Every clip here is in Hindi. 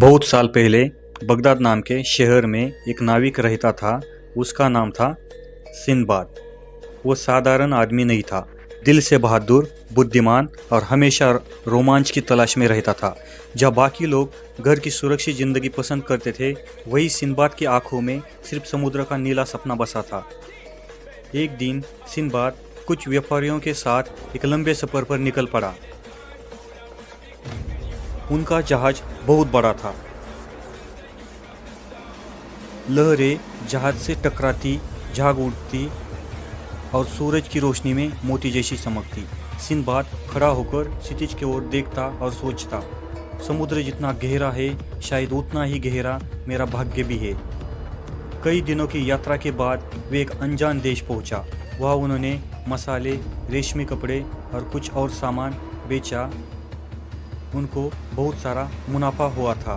बहुत साल पहले बगदाद नाम के शहर में एक नाविक रहता था। उसका नाम था सिंदबाद। वो साधारण आदमी नहीं था, दिल से बहादुर, बुद्धिमान और हमेशा रोमांच की तलाश में रहता था। जब बाकी लोग घर की सुरक्षित जिंदगी पसंद करते थे, वही सिंदबाद की आंखों में सिर्फ समुद्र का नीला सपना बसा था। एक दिन सिंदबाद कुछ व्यापारियों के साथ एक लंबे सफर पर निकल पड़ा। उनका जहाज बहुत बड़ा था। लहरें जहाज से टकराती, झाग उठती और सूरज की रोशनी में मोती जैसी चमकती। सिंदबाद खड़ा होकर क्षितिज की ओर देखता और सोचता, समुद्र जितना गहरा है, शायद उतना ही गहरा मेरा भाग्य भी है। कई दिनों की यात्रा के बाद वे एक अनजान देश पहुंचा। वहाँ उन्होंने मसाले, रेशमी कपड़े और कुछ और सामान बेचा। उनको बहुत सारा मुनाफा हुआ था।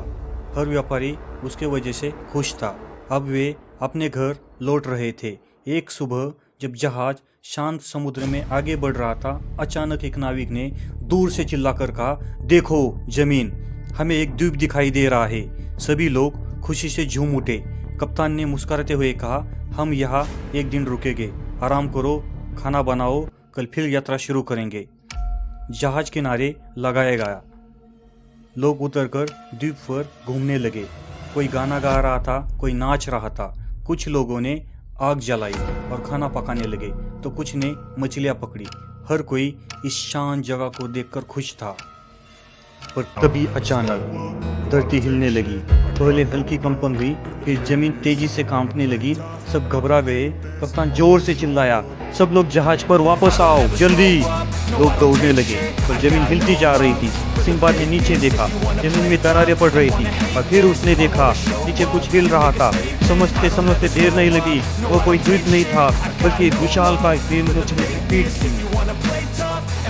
हर व्यापारी उसके वजह से खुश था। अब वे अपने घर लौट रहे थे। एक सुबह जब जहाज शांत समुद्र में आगे बढ़ रहा था, अचानक एक नाविक ने दूर से चिल्लाकर कहा, देखो जमीन, हमें एक द्वीप दिखाई दे रहा है। सभी लोग खुशी से झूम उठे। कप्तान ने मुस्कुराते हुए कहा, हम यहाँ एक दिन रुकेंगे, आराम करो, खाना बनाओ, कल फिर यात्रा शुरू करेंगे। जहाज किनारे लगाया गया। लोग उतरकर द्वीप पर घूमने लगे। कोई गाना गा रहा था, कोई नाच रहा था। कुछ लोगों ने आग जलाई और खाना पकाने लगे, तो कुछ ने मछलियां पकड़ी। हर कोई इस शांत जगह को देखकर खुश था। पर तभी अचानक धरती हिलने लगी। पहले हल्की कंपन हुई, फिर जमीन तेजी से कांपने लगी। सब घबरा गए। कप्तान जोर से चिल्लाया, सब लोग जहाज पर वापस आओ, जल्दी। लोग दौड़ने लगे, पर जमीन हिलती जा रही थी। सिंदबाद ने नीचे देखा, जमीन में दरारें पड़ रही थी। और फिर उसने देखा नीचे कुछ हिल रहा था। समझते समझते देर नहीं लगी। वो कोई द्वीप नहीं था, बल्कि एक विशाल का पीठ थी।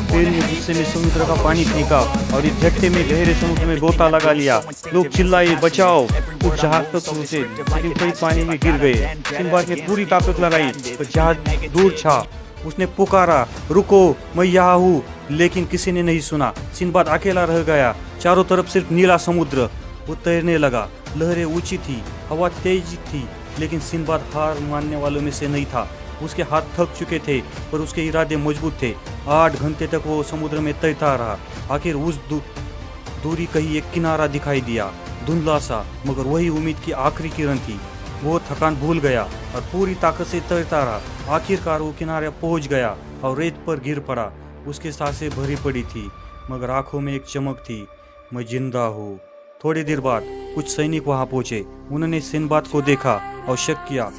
पेड़ ने गुस्से में समुद्र का पानी फेंका और इस झटके में गहरे समुद्र में गोता लगा लिया। लोग चिल्लाए, बचाओ। कुछ जहाज तक पहुंचे, लेकिन कई पानी में गिर गए। सिंदबाद ने पूरी ताकत लगाई, पर जहाज दूर था। उसने पुकारा, रुको, मैं यहाँ हूँ, लेकिन किसी ने नहीं सुना। सिंदबाद अकेला रह गया। चारों तरफ सिर्फ नीला समुद्र। वो तैरने लगा। लहरें ऊंची थी, हवा तेज थी, लेकिन सिंदबाद हार मानने वालों में से नहीं था। उसके हाथ थक चुके थे, पर उसके इरादे मजबूत थे। 8 घंटे तक वो समुद्र में तैरता रहा। आखिर उस दूरी कहीं एक किनारा दिखाई दिया, धुंधला सा, मगर वही उम्मीद की आखिरी किरण थी। वो थकान भूल गया और पूरी ताकत से तैरता रहा। आखिरकार वो किनारे पहुंच गया और रेत पर गिर पड़ा। उसकी सांसें भरी पड़ी थी, मगर आंखों में एक चमक थी, मैं जिंदा हूँ। थोड़ी देर बाद कुछ सैनिक वहां पहुंचे। उन्होंने सिंदबाद को देखा और शक किया,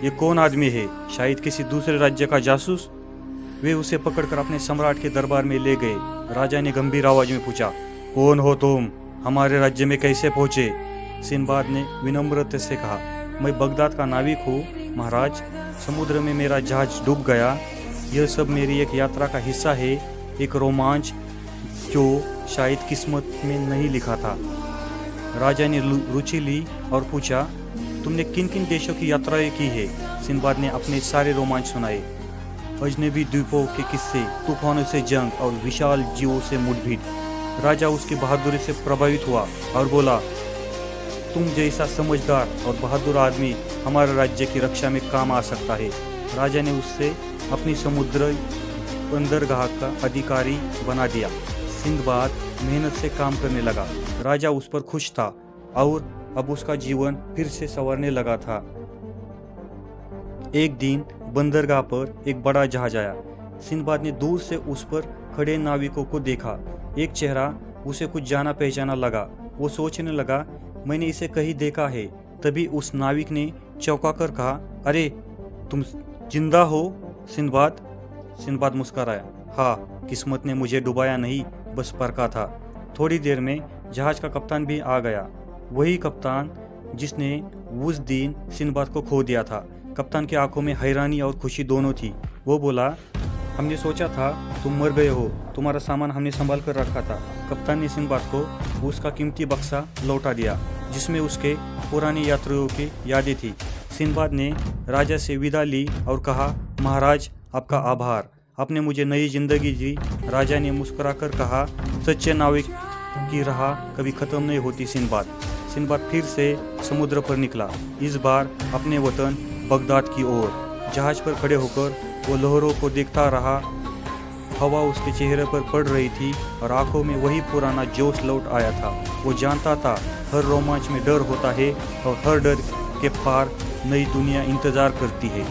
ये कौन आदमी है? शायद किसी दूसरे राज्य का जासूस। वे उसे पकड़कर अपने सम्राट के दरबार में ले गए। राजा ने गंभीर आवाज में पूछा, कौन हो तुम? हमारे राज्य में कैसे पहुंचे? सिंदबाद ने विनम्रता से कहा, मैं बगदाद का नाविक हूँ महाराज। समुद्र में मेरा जहाज डूब गया। यह सब मेरी एक यात्रा का हिस्सा है, एक रोमांच जो शायद किस्मत में नहीं लिखा था। राजा ने रुचि ली और पूछा, तुमने किन किन देशों की यात्राएं की है? सिंदबाद ने अपने सारे रोमांच सुनाए। अजनबी द्वीपों के किस्से, तूफानों से जंग और विशाल जीवों से मुठभेड़। राजा उसकी बहादुरी से प्रभावित हुआ और बोला, तुम जैसा समझदार और बहादुर आदमी हमारे राज्य की रक्षा में काम आ सकता है। राजा ने उससे अपनी समुद्र बंदरगाह का अधिकारी बना दिया। सिंदबाद मेहनत से काम करने लगा। राजा उस पर खुश था और अब उसका जीवन फिर से संवरने लगा था। एक दिन बंदरगाह पर एक बड़ा जहाज आया। सिंदबाद ने दूर से उस पर खड़े नाविकों को देखा। एक चेहरा उसे कुछ जाना पहचाना लगा। वो सोचने लगा, मैंने इसे कहीं देखा है। तभी उस नाविक ने चौंका कर कहा, अरे तुम जिंदा हो सिंदबाद? सिंदबाद मुस्कुराया, हाँ, किस्मत ने मुझे डुबाया नहीं, बस परखा था। थोड़ी देर में जहाज का कप्तान भी आ गया। वही कप्तान जिसने उस दिन सिंदबाद को खो दिया था। कप्तान की आंखों में हैरानी और खुशी दोनों थी। वो बोला, हमने सोचा था तुम मर गए हो, तुम्हारा सामान हमने संभाल कर रखा था। कप्तान ने सिंदबाद को उसका कीमती बक्सा लौटा दिया, जिसमें उसके पुराने यात्रियों की यादें थी। सिंदबाद ने राजा से विदा ली और कहा, महाराज आपका आभार, आपने मुझे नई जिंदगी दी। राजा ने मुस्कुराकर कहा, सच्चे नाविक की राह कभी खत्म नहीं होती सिंदबाद। सिंदबाद फिर से समुद्र पर निकला, इस बार अपने वतन बगदाद की ओर। जहाज पर खड़े होकर वो लहरों को देखता रहा। हवा उसके चेहरे पर पड़ रही थी और आंखों में वही पुराना जोश लौट आया था। वो जानता था हर रोमांच में डर होता है और हर डर के पार नई दुनिया इंतजार करती है।